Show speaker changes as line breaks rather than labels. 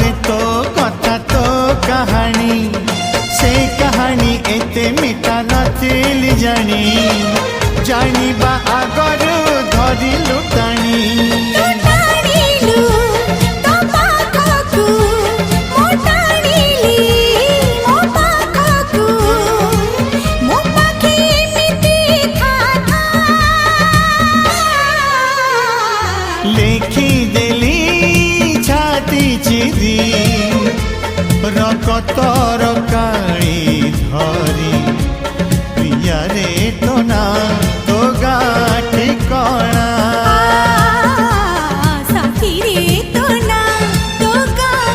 रे तो कथा तो कहानी से कहानी एते मिठा नथिली जानी जानिबा आगरु धरिलु टाणी लेखी देली छाती चिरी रकतर काली धरी प्रिया रे तो ना तो गाठी कणा।